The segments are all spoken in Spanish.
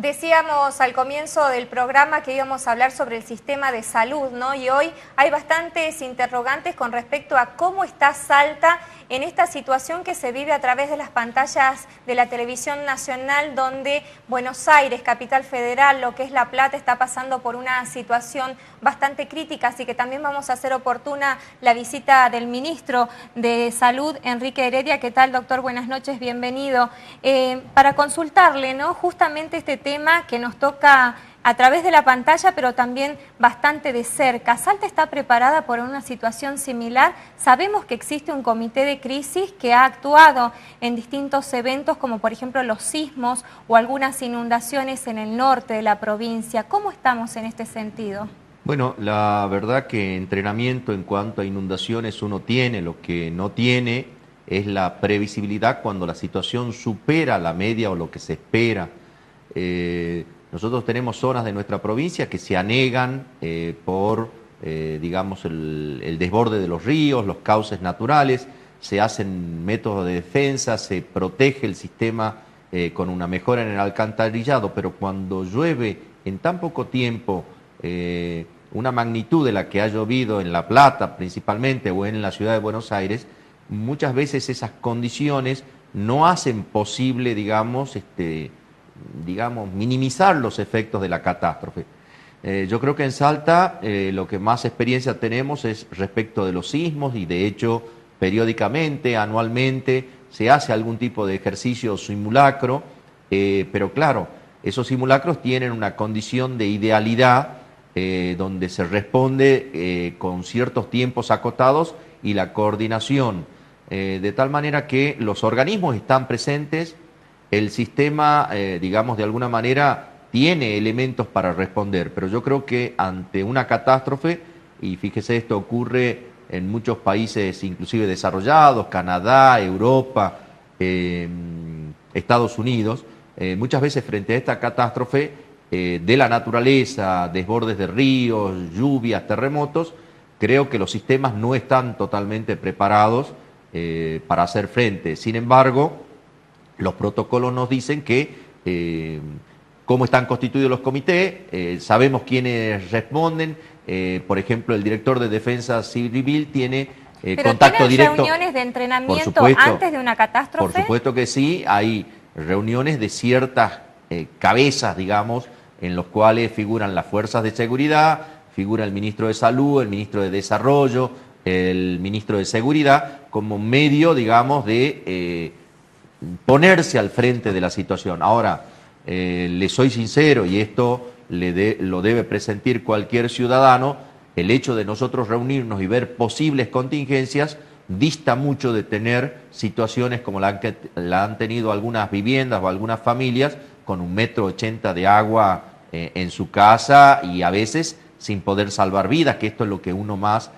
Decíamos al comienzo del programa que íbamos a hablar sobre el sistema de salud, ¿no? Y hoy hay bastantes interrogantes con respecto a cómo está Salta en esta situación que se vive a través de las pantallas de la televisión nacional, donde Buenos Aires, capital federal, lo que es La Plata, está pasando por una situación bastante crítica, así que también vamos a hacer oportuna la visita del ministro de Salud, Enrique Heredia. ¿Qué tal, doctor? Buenas noches, bienvenido. Para consultarle, ¿no?, justamente este tema que nos toca a través de la pantalla, pero también bastante de cerca. ¿Salta está preparada por una situación similar? Sabemos que existe un comité de crisis que ha actuado en distintos eventos, como por ejemplo los sismos o algunas inundaciones en el norte de la provincia. ¿Cómo estamos en este sentido? Bueno, la verdad que entrenamiento en cuanto a inundaciones uno tiene, lo que no tiene es la previsibilidad cuando la situación supera la media o lo que se espera. Nosotros tenemos zonas de nuestra provincia que se anegan por, digamos, el desborde de los ríos, los cauces naturales, se hacen métodos de defensa, se protege el sistema con una mejora en el alcantarillado, pero cuando llueve en tan poco tiempo, una magnitud de la que ha llovido en La Plata principalmente o en la ciudad de Buenos Aires, muchas veces esas condiciones no hacen posible, digamos, minimizar los efectos de la catástrofe. Yo creo que en Salta lo que más experiencia tenemos es respecto de los sismos y de hecho periódicamente, anualmente, se hace algún tipo de ejercicio simulacro, pero claro, esos simulacros tienen una condición de idealidad donde se responde con ciertos tiempos acotados y la coordinación, de tal manera que los organismos están presentes, el sistema, digamos, de alguna manera tiene elementos para responder, pero yo creo que ante una catástrofe, y fíjese, esto ocurre en muchos países inclusive desarrollados, Canadá, Europa, Estados Unidos, muchas veces frente a esta catástrofe de la naturaleza, desbordes de ríos, lluvias, terremotos, creo que los sistemas no están totalmente preparados para hacer frente. Sin embargo, los protocolos nos dicen que cómo están constituidos los comités, sabemos quiénes responden, por ejemplo, el director de Defensa Civil tiene contacto directo. ¿Pero tienen reuniones de entrenamiento antes de una catástrofe? Por supuesto que sí, hay reuniones de ciertas cabezas, digamos, en los cuales figuran las fuerzas de seguridad, figura el ministro de Salud, el ministro de Desarrollo, el ministro de Seguridad, como medio, digamos, de ponerse al frente de la situación. Ahora, le soy sincero, y esto lo debe presentir cualquier ciudadano, el hecho de nosotros reunirnos y ver posibles contingencias dista mucho de tener situaciones como la han tenido algunas viviendas o algunas familias con 1,80 m de agua en su casa y a veces sin poder salvar vidas, que esto es lo que uno más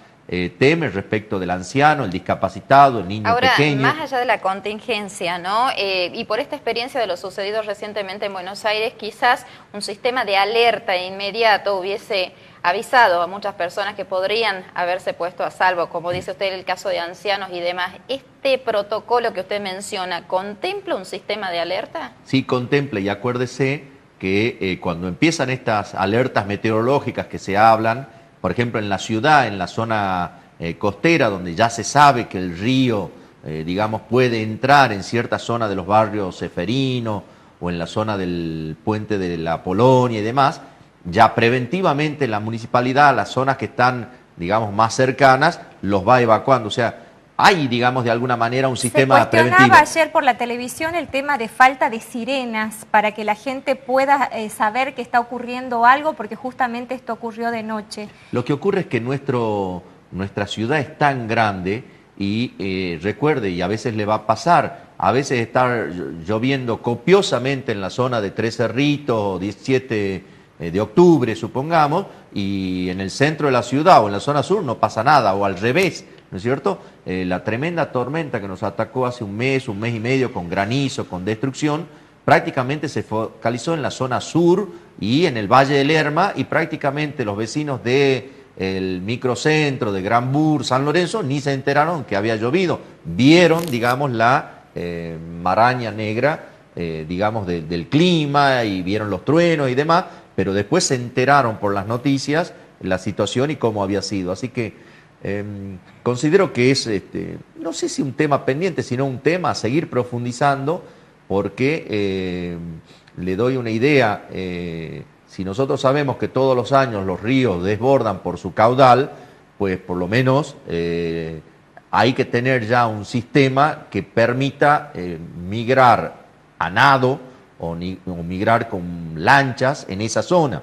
teme respecto del anciano, el discapacitado, el niño pequeño. Ahora, más allá de la contingencia, ¿no? Y por esta experiencia de lo sucedido recientemente en Buenos Aires, quizás un sistema de alerta inmediato hubiese avisado a muchas personas que podrían haberse puesto a salvo, como dice usted, el caso de ancianos y demás. ¿Este protocolo que usted menciona contempla un sistema de alerta? Sí, contempla, y acuérdese que cuando empiezan estas alertas meteorológicas que se hablan, por ejemplo, en la ciudad, en la zona costera, donde ya se sabe que el río, digamos, puede entrar en cierta zona de los barrios Ceferino o en la zona del puente de la Polonia y demás, ya preventivamente la municipalidad, las zonas que están, digamos, más cercanas, los va evacuando. O sea, hay, digamos, de alguna manera un sistema preventivo. Se cuestionaba ayer por la televisión el tema de falta de sirenas para que la gente pueda saber que está ocurriendo algo, porque justamente esto ocurrió de noche. Lo que ocurre es que nuestra ciudad es tan grande y recuerde, y a veces le va a pasar, a veces está lloviendo copiosamente en la zona de Tres Cerritos, 17 de octubre, supongamos, y en el centro de la ciudad o en la zona sur no pasa nada, o al revés, ¿no es cierto? La tremenda tormenta que nos atacó hace un mes y medio, con granizo, con destrucción, prácticamente se focalizó en la zona sur y en el Valle del Lerma, y prácticamente los vecinos del microcentro de Granbur, San Lorenzo, ni se enteraron que había llovido. Vieron, digamos, la maraña negra digamos, del clima y vieron los truenos y demás, pero después se enteraron por las noticias la situación y cómo había sido. Así que considero que es, no sé si un tema pendiente, sino un tema a seguir profundizando, porque le doy una idea, si nosotros sabemos que todos los años los ríos desbordan por su caudal, pues por lo menos hay que tener ya un sistema que permita migrar a nado o migrar con lanchas en esa zona.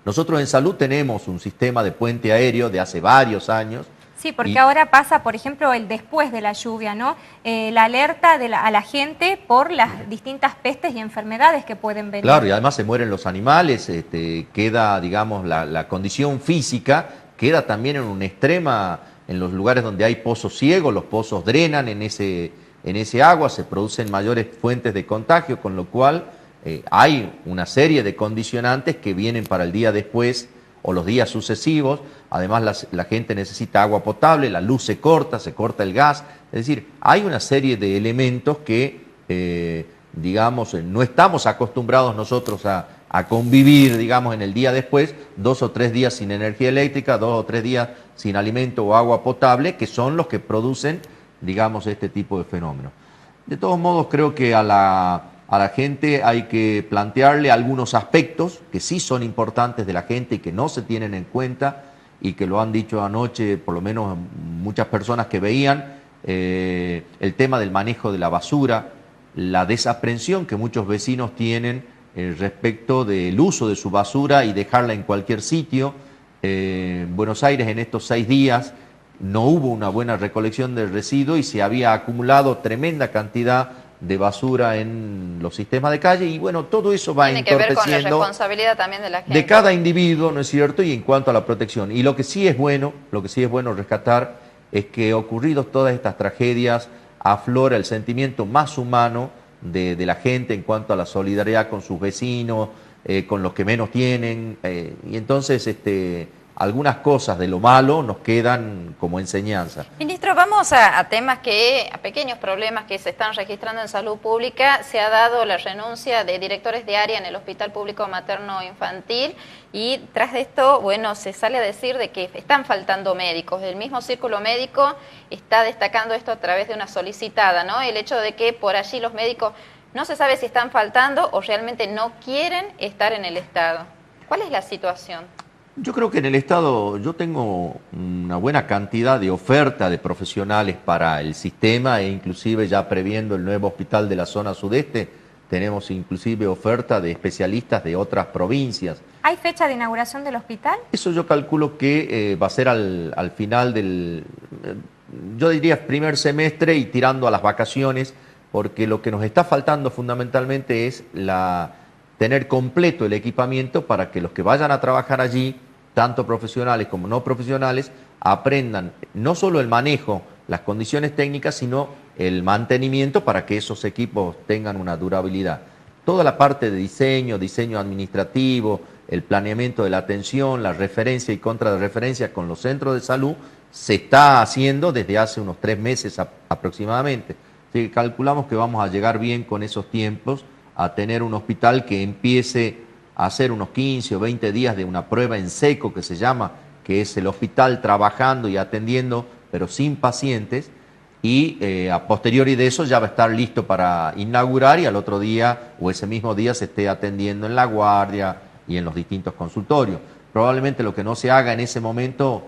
Nosotros en salud tenemos un sistema de puente aéreo de hace varios años. Sí, porque ahora pasa, por ejemplo, el después de la lluvia, ¿no? La alerta a la gente por las distintas pestes y enfermedades que pueden venir. Claro, y además se mueren los animales, queda, digamos, la condición física queda también en una extrema, en los lugares donde hay pozos ciegos, los pozos drenan en ese agua, se producen mayores fuentes de contagio, con lo cual hay una serie de condicionantes que vienen para el día después o los días sucesivos. Además la gente necesita agua potable, la luz se corta el gas, es decir, hay una serie de elementos que, digamos, no estamos acostumbrados nosotros a convivir, digamos, en el día después, 2 o 3 días sin energía eléctrica, 2 o 3 días sin alimento o agua potable, que son los que producen, digamos, este tipo de fenómenos. De todos modos, creo que a la gente hay que plantearle algunos aspectos que sí son importantes de la gente y que no se tienen en cuenta, y que lo han dicho anoche, por lo menos muchas personas que veían, el tema del manejo de la basura, la desaprensión que muchos vecinos tienen respecto del uso de su basura y dejarla en cualquier sitio. En Buenos Aires en estos 6 días no hubo una buena recolección de residuos y se había acumulado tremenda cantidad de basura en los sistemas de calle, y bueno, todo eso va entorpeciendo. Tiene que ver con la responsabilidad también de la gente. De cada individuo, ¿no es cierto? Y en cuanto a la protección. Y lo que sí es bueno rescatar es que ocurridos todas estas tragedias, aflora el sentimiento más humano de la gente en cuanto a la solidaridad con sus vecinos, con los que menos tienen, y entonces algunas cosas de lo malo nos quedan como enseñanza. Ministro, vamos a temas a pequeños problemas que se están registrando en salud pública. Se ha dado la renuncia de directores de área en el Hospital Público Materno Infantil, y tras de esto, bueno, se sale a decir de que están faltando médicos. El mismo círculo médico está destacando esto a través de una solicitada, ¿no? El hecho de que por allí los médicos no se sabe si están faltando o realmente no quieren estar en el Estado. ¿Cuál es la situación? Yo creo que en el Estado yo tengo una buena cantidad de oferta de profesionales para el sistema, e inclusive ya previendo el nuevo hospital de la zona sudeste, tenemos inclusive oferta de especialistas de otras provincias. ¿Hay fecha de inauguración del hospital? Eso yo calculo que va a ser al final del, yo diría, primer semestre y tirando a las vacaciones, porque lo que nos está faltando fundamentalmente es tener completo el equipamiento para que los que vayan a trabajar allí, tanto profesionales como no profesionales, aprendan no solo el manejo, las condiciones técnicas, sino el mantenimiento para que esos equipos tengan una durabilidad. Toda la parte de diseño administrativo, el planeamiento de la atención, la referencia y contrarreferencia con los centros de salud, se está haciendo desde hace unos 3 meses aproximadamente. Así que calculamos que vamos a llegar bien con esos tiempos a tener un hospital que empiece a hacer unos 15 o 20 días de una prueba en seco, que se llama, que es el hospital trabajando y atendiendo, pero sin pacientes, y a posteriori de eso ya va a estar listo para inaugurar, y al otro día o ese mismo día se esté atendiendo en la guardia y en los distintos consultorios. Probablemente lo que no se haga en ese momento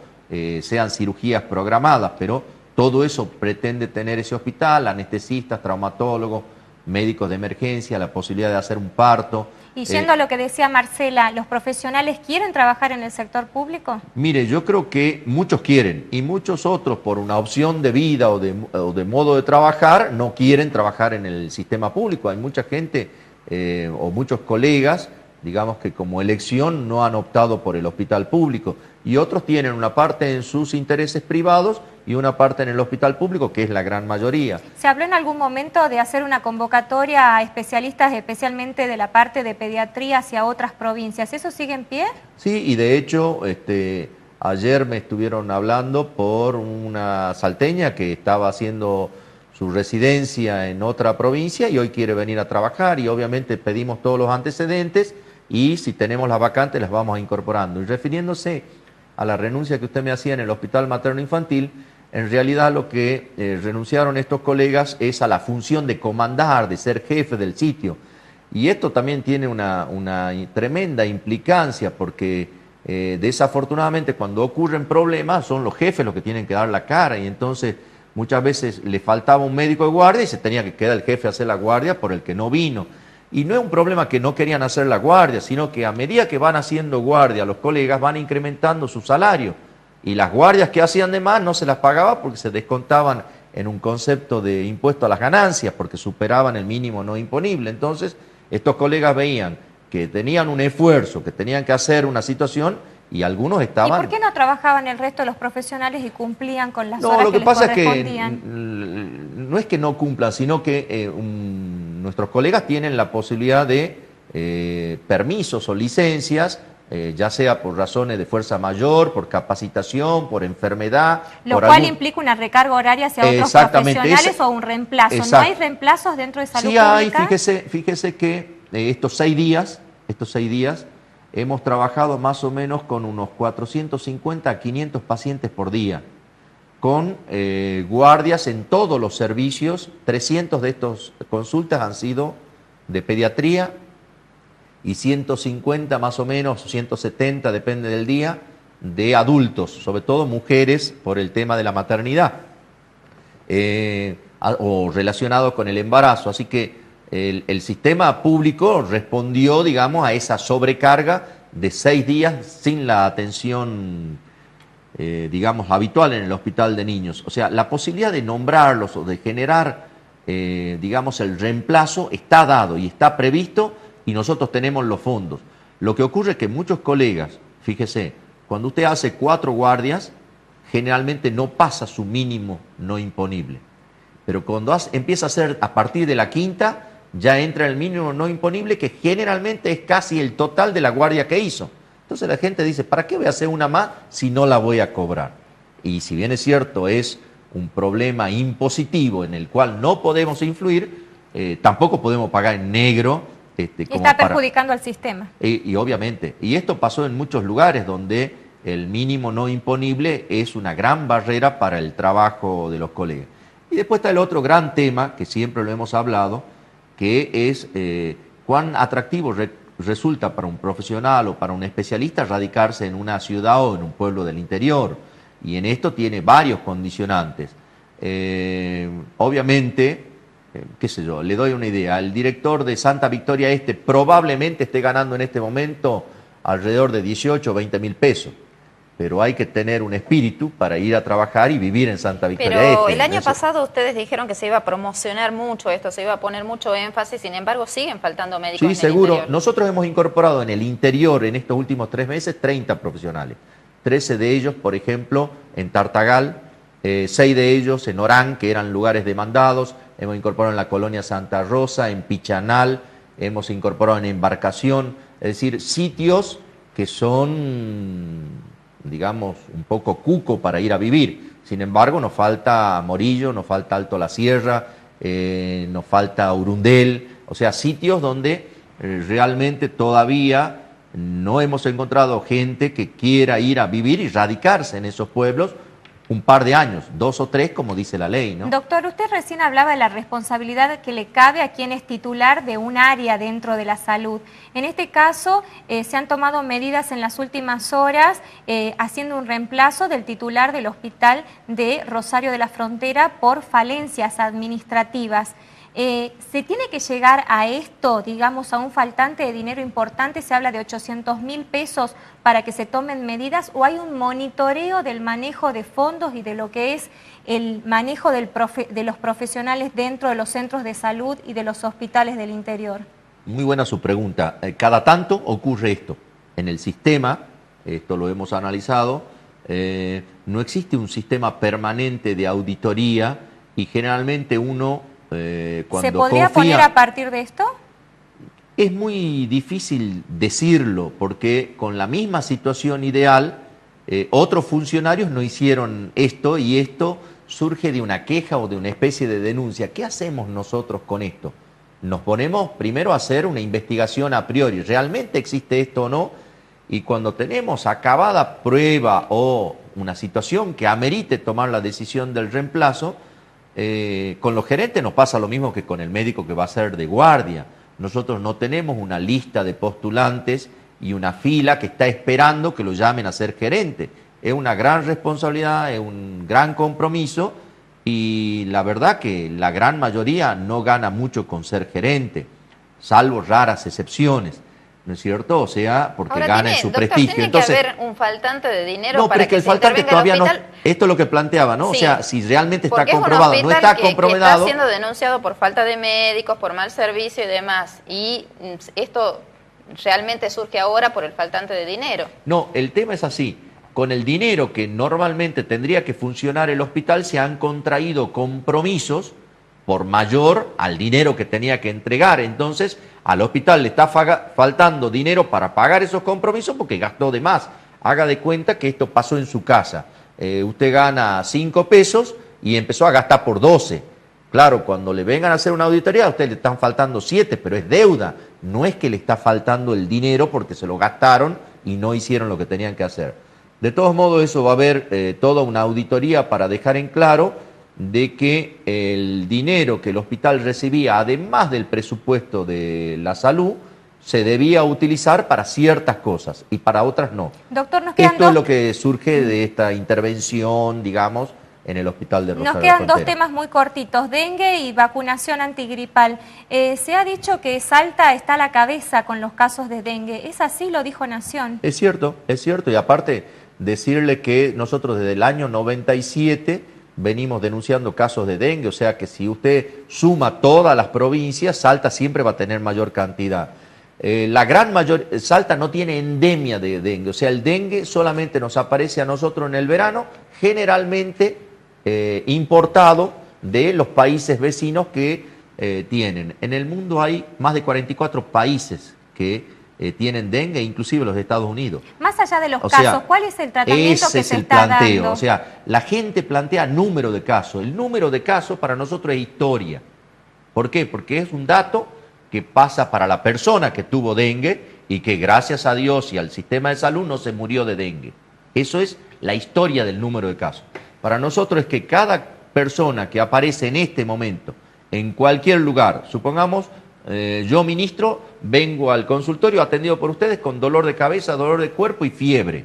sean cirugías programadas, pero todo eso pretende tener ese hospital, anestesistas, traumatólogos, médicos de emergencia, la posibilidad de hacer un parto. Y yendo a lo que decía Marcela, ¿los profesionales quieren trabajar en el sector público? Mire, yo creo que muchos quieren, y muchos otros, por una opción de vida o de modo de trabajar, no quieren trabajar en el sistema público. Hay mucha gente o muchos colegas, digamos, que como elección no han optado por el hospital público, y otros tienen una parte en sus intereses privados y una parte en el hospital público, que es la gran mayoría. ¿Se habló en algún momento de hacer una convocatoria a especialistas, especialmente de la parte de pediatría, hacia otras provincias? ¿Eso sigue en pie? Sí, y de hecho ayer me estuvieron hablando por una salteña que estaba haciendo su residencia en otra provincia y hoy quiere venir a trabajar y obviamente pedimos todos los antecedentes y si tenemos las vacantes las vamos incorporando. Y refiriéndose a la renuncia que usted me hacía en el Hospital Materno Infantil, en realidad lo que renunciaron estos colegas es a la función de comandar, de ser jefe del sitio. Y esto también tiene una tremenda implicancia porque desafortunadamente cuando ocurren problemas son los jefes los que tienen que dar la cara y entonces muchas veces le faltaba un médico de guardia y se tenía que quedar el jefe a hacer la guardia por el que no vino. Y no es un problema que no querían hacer la guardia, sino que a medida que van haciendo guardia los colegas van incrementando su salario. Y las guardias que hacían de más no se las pagaba porque se descontaban en un concepto de impuesto a las ganancias, porque superaban el mínimo no imponible. Entonces, estos colegas veían que tenían un esfuerzo, que tenían que hacer una situación y algunos estaban... ¿Y por qué no trabajaban el resto de los profesionales y cumplían con las horas No, lo que les pasa es que correspondían? no es que no cumplan, sino que nuestros colegas tienen la posibilidad de permisos o licencias, ya sea por razones de fuerza mayor, por capacitación, por enfermedad. Lo cual implica una recarga horaria hacia otros profesionales o un reemplazo. Exacto. ¿No hay reemplazos dentro de salud pública? Sí hay, fíjese que estos 6 días hemos trabajado más o menos con unos 450 a 500 pacientes por día, con guardias en todos los servicios. 300 de estas consultas han sido de pediatría y 150 más o menos, 170, depende del día, de adultos, sobre todo mujeres por el tema de la maternidad o relacionado con el embarazo. Así que el sistema público respondió, digamos, a esa sobrecarga de 6 días sin la atención, digamos, habitual en el hospital de niños. O sea, la posibilidad de nombrarlos o de generar, digamos, el reemplazo está dado y está previsto y nosotros tenemos los fondos. Lo que ocurre es que muchos colegas, fíjese, cuando usted hace 4 guardias, generalmente no pasa su mínimo no imponible. Pero cuando empieza a hacer a partir de la 5ª, ya entra el mínimo no imponible, que generalmente es casi el total de la guardia que hizo. Entonces la gente dice, ¿para qué voy a hacer una más si no la voy a cobrar? Y si bien es cierto, es un problema impositivo en el cual no podemos influir, tampoco podemos pagar en negro. Está perjudicando al sistema. Y obviamente, y esto pasó en muchos lugares donde el mínimo no imponible es una gran barrera para el trabajo de los colegas. Y después está el otro gran tema, que siempre lo hemos hablado, que es cuán atractivo resulta para un profesional o para un especialista radicarse en una ciudad o en un pueblo del interior. Y en esto tiene varios condicionantes. Obviamente, qué sé yo, le doy una idea. El director de Santa Victoria Este probablemente esté ganando en este momento alrededor de 18 o 20 mil pesos. Pero hay que tener un espíritu para ir a trabajar y vivir en Santa Victoria Este. Pero el año pasado ustedes dijeron que se iba a promocionar mucho esto, se iba a poner mucho énfasis, sin embargo siguen faltando médicos en el seguro. interior. Nosotros hemos incorporado en el interior en estos últimos 3 meses 30 profesionales. 13 de ellos, por ejemplo, en Tartagal, 6 de ellos en Orán, que eran lugares demandados. Hemos incorporado en la colonia Santa Rosa, en Pichanal, hemos incorporado en Embarcación, es decir, sitios que son, digamos, un poco cuco para ir a vivir. Sin embargo, nos falta Morillo, nos falta Alto la Sierra, nos falta Urundel, o sea, sitios donde realmente todavía no hemos encontrado gente que quiera ir a vivir y radicarse en esos pueblos un par de años, 2 o 3, como dice la ley, ¿no? Doctor, usted recién hablaba de la responsabilidad que le cabe a quien es titular de un área dentro de la salud. En este caso, se han tomado medidas en las últimas horas haciendo un reemplazo del titular del hospital de Rosario de la Frontera por falencias administrativas. ¿Se tiene que llegar a esto, digamos, a un faltante de dinero importante? Se habla de 800.000 pesos para que se tomen medidas, o hay un monitoreo del manejo de fondos y de lo que es el manejo de los profesionales dentro de los centros de salud y de los hospitales del interior. Muy buena su pregunta. Cada tanto ocurre esto. En el sistema, esto lo hemos analizado, no existe un sistema permanente de auditoría y generalmente uno, cuando ¿se podría poner a partir de esto? Es muy difícil decirlo porque con la misma situación ideal, otros funcionarios no hicieron esto y esto surge de una queja o de una especie de denuncia. ¿Qué hacemos nosotros con esto? Nos ponemos primero a hacer una investigación a priori. ¿Realmente existe esto o no? Y cuando tenemos acabada prueba o una situación que amerite tomar la decisión del reemplazo, con los gerentes nos pasa lo mismo que con el médico que va a ser de guardia. Nosotros no tenemos una lista de postulantes y una fila que está esperando que lo llamen a ser gerente. Es una gran responsabilidad, es un gran compromiso y la verdad que la gran mayoría no gana mucho con ser gerente, salvo raras excepciones, ¿no es cierto? O sea, porque ahora gana en su doctor, prestigio. ¿tiene Entonces, que haber un faltante de dinero no, para pero es que el se faltante intervenga todavía el no. hospital? Esto es lo que planteaba, ¿no? Sí, o sea, si realmente está porque comprobado, es un no está hospital comprobado. que está siendo denunciado por falta de médicos, por mal servicio y demás. Y esto realmente surge ahora por el faltante de dinero. No, el tema es así. Con el dinero que normalmente tendría que funcionar el hospital, se han contraído compromisos por mayor al dinero que tenía que entregar. Entonces, al hospital le está faltando dinero para pagar esos compromisos porque gastó de más. Haga de cuenta que esto pasó en su casa. Usted gana 5 pesos y empezó a gastar por 12. Claro, cuando le vengan a hacer una auditoría, a usted le están faltando 7, pero es deuda. No es que le está faltando el dinero porque se lo gastaron y no hicieron lo que tenían que hacer. De todos modos, eso va a haber toda una auditoría para dejar en claro de que el dinero que el hospital recibía, además del presupuesto de la salud, se debía utilizar para ciertas cosas y para otras no. Doctor, nos quedan Esto es lo que surge de esta intervención, digamos, en el hospital de Rosario. Nos quedan dos temas muy cortitos, dengue y vacunación antigripal. Se ha dicho que Salta está a la cabeza con los casos de dengue. ¿Es así? Lo dijo Nación. Es cierto, y aparte decirle que nosotros desde el año 97 venimos denunciando casos de dengue, o sea que si usted suma todas las provincias, Salta siempre va a tener mayor cantidad. La gran mayoría, Salta no tiene endemia de dengue, o sea, el dengue solamente nos aparece a nosotros en el verano, generalmente importado de los países vecinos que tienen. En el mundo hay más de 44 países que tienen dengue, inclusive los de Estados Unidos. Más allá de los casos, ¿cuál es el tratamiento que se está dando? O sea, la gente plantea número de casos. El número de casos para nosotros es historia. ¿Por qué? Porque es un dato que pasa para la persona que tuvo dengue y que gracias a Dios y al sistema de salud no se murió de dengue. Eso es la historia del número de casos. Para nosotros es que cada persona que aparece en este momento, en cualquier lugar, supongamos, yo ministro, vengo al consultorio atendido por ustedes con dolor de cabeza, dolor de cuerpo y fiebre.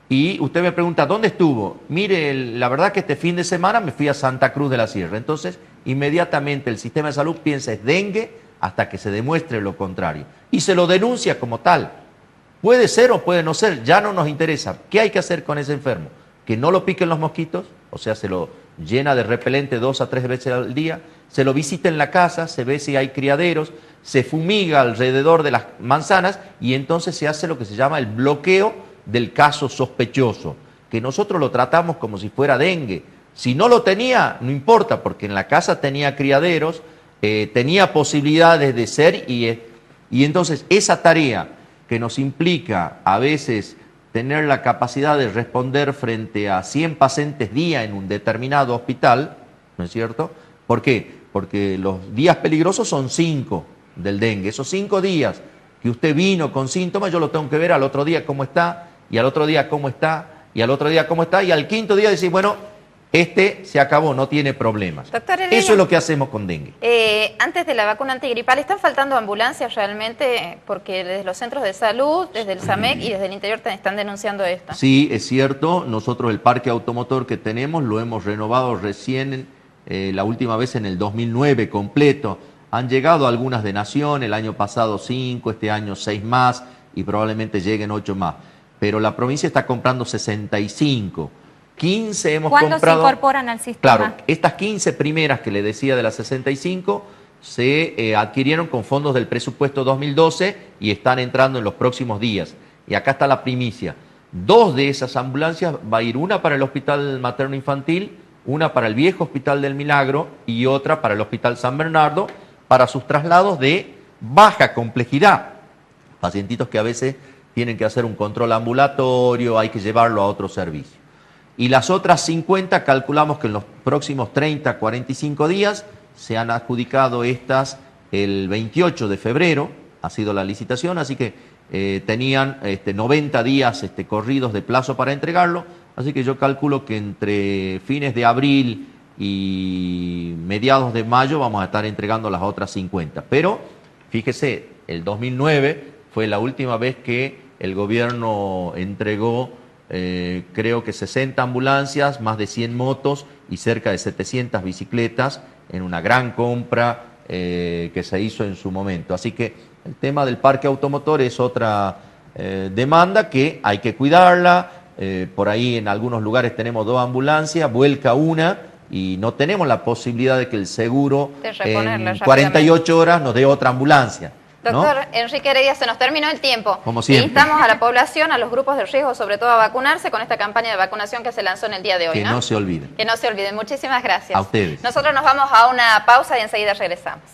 Y usted me pregunta, ¿dónde estuvo? Mire, la verdad que este fin de semana me fui a Santa Cruz de la Sierra. Entonces, inmediatamente el sistema de salud piensa es dengue hasta que se demuestre lo contrario. Y se lo denuncia como tal. Puede ser o puede no ser, ya no nos interesa. ¿Qué hay que hacer con ese enfermo? Que no lo piquen los mosquitos, o sea, se lo llena de repelente 2 a 3 veces al día, se lo visita en la casa, se ve si hay criaderos, se fumiga alrededor de las manzanas y entonces se hace lo que se llama el bloqueo del caso sospechoso, que nosotros lo tratamos como si fuera dengue. Si no lo tenía, no importa, porque en la casa tenía criaderos, tenía posibilidades de ser y entonces esa tarea que nos implica a veces tener la capacidad de responder frente a 100 pacientes día en un determinado hospital, ¿no es cierto? ¿Por qué? Porque los días peligrosos son 5 del dengue. Esos 5 días que usted vino con síntomas, yo lo tengo que ver al otro día cómo está, y al otro día cómo está, y al otro día cómo está, y al quinto día decir, bueno, se acabó, no tiene problemas. Doctor Heredia, eso es lo que hacemos con dengue. Antes de la vacuna antigripal, ¿están faltando ambulancias realmente? Porque desde los centros de salud, desde el SAMEC y desde el interior están denunciando esto. Sí, es cierto. Nosotros el parque automotor que tenemos lo hemos renovado recién, la última vez en el 2009 completo. Han llegado algunas de Nación, el año pasado 5, este año 6 más y probablemente lleguen 8 más. Pero la provincia está comprando 65. 15 hemos comprado. ¿Cuándo se incorporan al sistema? Claro, estas 15 primeras que le decía de las 65 se adquirieron con fondos del presupuesto 2012 y están entrando en los próximos días. Y acá está la primicia. 2 de esas ambulancias va a ir, una para el Hospital Materno Infantil, una para el viejo Hospital del Milagro y otra para el Hospital San Bernardo, para sus traslados de baja complejidad. Pacientitos que a veces tienen que hacer un control ambulatorio, hay que llevarlo a otro servicio. Y las otras 50 calculamos que en los próximos 30, 45 días se han adjudicado estas el 28 de febrero, ha sido la licitación, así que tenían 90 días corridos de plazo para entregarlo, así que yo calculo que entre fines de abril y mediados de mayo vamos a estar entregando las otras 50. Pero, fíjese, el 2009 fue la última vez que el gobierno entregó creo que 60 ambulancias, más de 100 motos y cerca de 700 bicicletas en una gran compra que se hizo en su momento. Así que el tema del parque automotor es otra demanda que hay que cuidarla. Por ahí en algunos lugares tenemos 2 ambulancias, vuelca una y no tenemos la posibilidad de que el seguro en 48 horas nos dé otra ambulancia. Doctor, ¿no? Enrique Heredia, se nos terminó el tiempo. Como siempre. Instamos a la población, a los grupos de riesgo, sobre todo a vacunarse con esta campaña de vacunación que se lanzó en el día de hoy. Que no se olviden. Que no se olviden. Muchísimas gracias. A ustedes. Nosotros nos vamos a una pausa y enseguida regresamos.